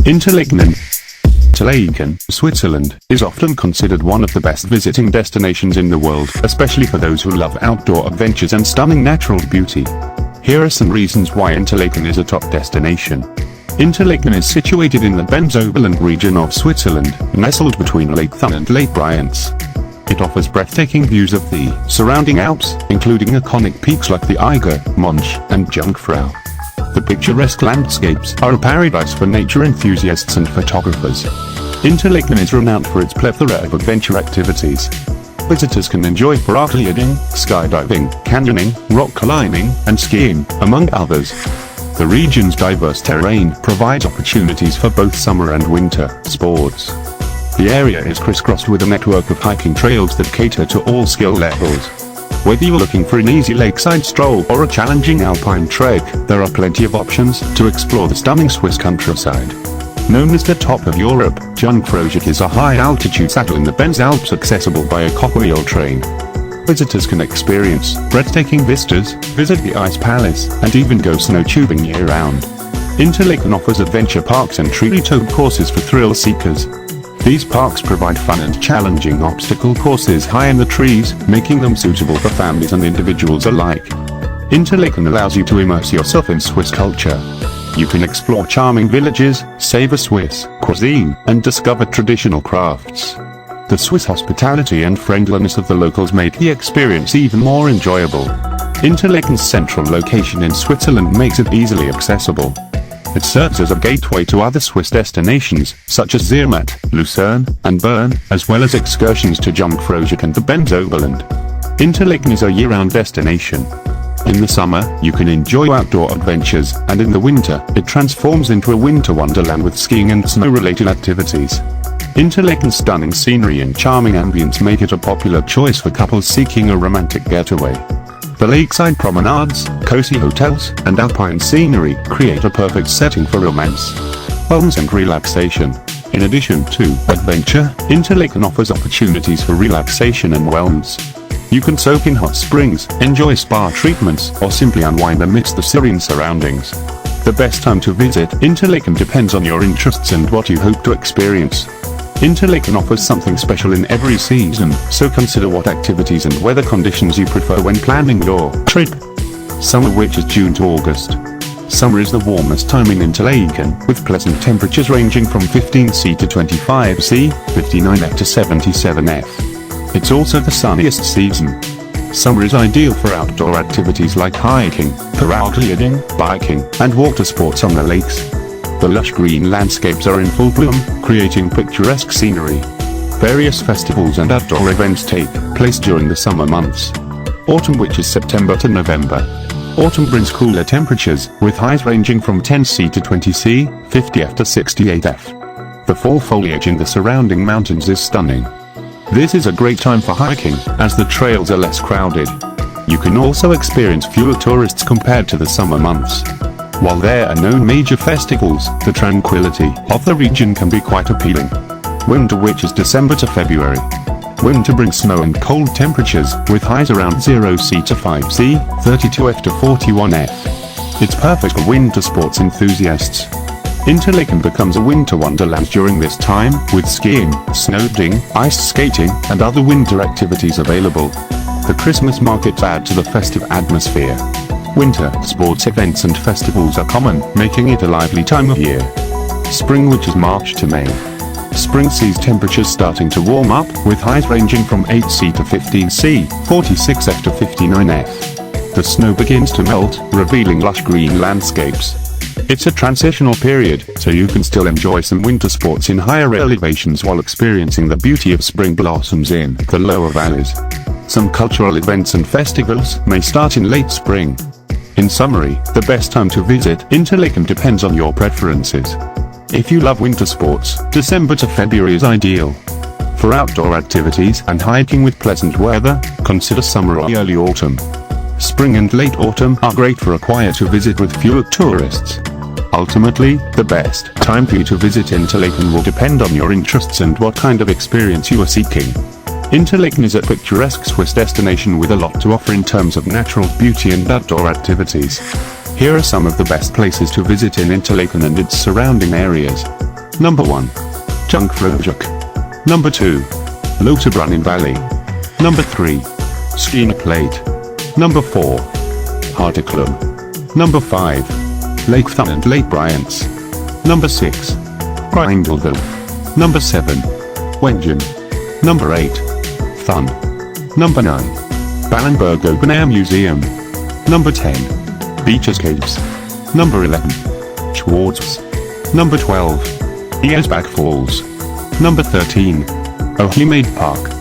Interlaken, Switzerland, is often considered one of the best visiting destinations in the world, especially for those who love outdoor adventures and stunning natural beauty. Here are some reasons why Interlaken is a top destination. Interlaken is situated in the Bernese Oberland region of Switzerland, nestled between Lake Thun and Lake Brienz. It offers breathtaking views of the surrounding Alps, including iconic peaks like the Eiger, Monch, and Jungfrau. The picturesque landscapes are a paradise for nature enthusiasts and photographers. Interlaken is renowned for its plethora of adventure activities. Visitors can enjoy paragliding, skydiving, canyoning, rock climbing, and skiing, among others. The region's diverse terrain provides opportunities for both summer and winter sports. The area is crisscrossed with a network of hiking trails that cater to all skill levels. Whether you're looking for an easy lakeside stroll or a challenging alpine trek, there are plenty of options to explore the stunning Swiss countryside. Known as the top of Europe, Jungfrau is a high-altitude saddle in the Bernese Alps accessible by a cogwheel train. Visitors can experience breathtaking vistas, visit the Ice Palace, and even go snow tubing year-round. Interlaken offers adventure parks and tree-toed courses for thrill seekers. These parks provide fun and challenging obstacle courses high in the trees, making them suitable for families and individuals alike. Interlaken allows you to immerse yourself in Swiss culture. You can explore charming villages, savor Swiss cuisine, and discover traditional crafts. The Swiss hospitality and friendliness of the locals make the experience even more enjoyable. Interlaken's central location in Switzerland makes it easily accessible. It serves as a gateway to other Swiss destinations, such as Zermatt, Lucerne, and Bern, as well as excursions to Jungfrau and the Bernese Oberland. Interlaken is a year-round destination. In the summer, you can enjoy outdoor adventures, and in the winter, it transforms into a winter wonderland with skiing and snow-related activities. Interlaken's stunning scenery and charming ambience make it a popular choice for couples seeking a romantic getaway. The lakeside promenades, cozy hotels, and alpine scenery create a perfect setting for romance, wellness and relaxation. In addition to adventure, Interlaken offers opportunities for relaxation and wellness. You can soak in hot springs, enjoy spa treatments, or simply unwind amidst the serene surroundings. The best time to visit Interlaken depends on your interests and what you hope to experience. Interlaken offers something special in every season, so consider what activities and weather conditions you prefer when planning your trip. Summer, which is June to August. Summer is the warmest time in Interlaken, with pleasant temperatures ranging from 15°C to 25°C, 59°F to 77°F. It's also the sunniest season. Summer is ideal for outdoor activities like hiking, paragliding, biking, and water sports on the lakes. The lush green landscapes are in full bloom, creating picturesque scenery. Various festivals and outdoor events take place during the summer months. Autumn, which is September to November. Autumn brings cooler temperatures, with highs ranging from 10°C to 20°C, 50°F to 68°F. The fall foliage in the surrounding mountains is stunning. This is a great time for hiking, as the trails are less crowded. You can also experience fewer tourists compared to the summer months. While there are no major festivals, the tranquility of the region can be quite appealing. Winter, which is December to February. Winter brings snow and cold temperatures, with highs around 0°C to 5°C, 32°F to 41°F. It's perfect for winter sports enthusiasts. Interlaken becomes a winter wonderland during this time, with skiing, snowboarding, ice skating, and other winter activities available. The Christmas markets add to the festive atmosphere. Winter sports events and festivals are common, making it a lively time of year. Spring, which is March to May. Spring sees temperatures starting to warm up, with highs ranging from 8°C to 15°C, 46°F to 59°F. The snow begins to melt, revealing lush green landscapes. It's a transitional period, so you can still enjoy some winter sports in higher elevations while experiencing the beauty of spring blossoms in the lower valleys. Some cultural events and festivals may start in late spring. In summary, the best time to visit Interlaken depends on your preferences. If you love winter sports, December to February is ideal. For outdoor activities and hiking with pleasant weather, consider summer or early autumn. Spring and late autumn are great for a quieter visit with fewer tourists. Ultimately, the best time for you to visit Interlaken will depend on your interests and what kind of experience you are seeking. Interlaken is a picturesque Swiss destination with a lot to offer in terms of natural beauty and outdoor activities. Here are some of the best places to visit in Interlaken and its surrounding areas. Number 1. Jungfraujoch. Number 2. Lauterbrunnen Valley. Number 3. Skina Plate. Number 4. Hardeklum. Number 5. Lake Thun and Lake Brienz. Number 6. Grindelville. Number 7. Wengen. Number 8. Thun. Number 9. Ballenberg Open Air Museum. Number 10. Beaches Caves. Number 11. Schwartz. Number 12. Eiersbach Falls. Number 13. Ohimade Park.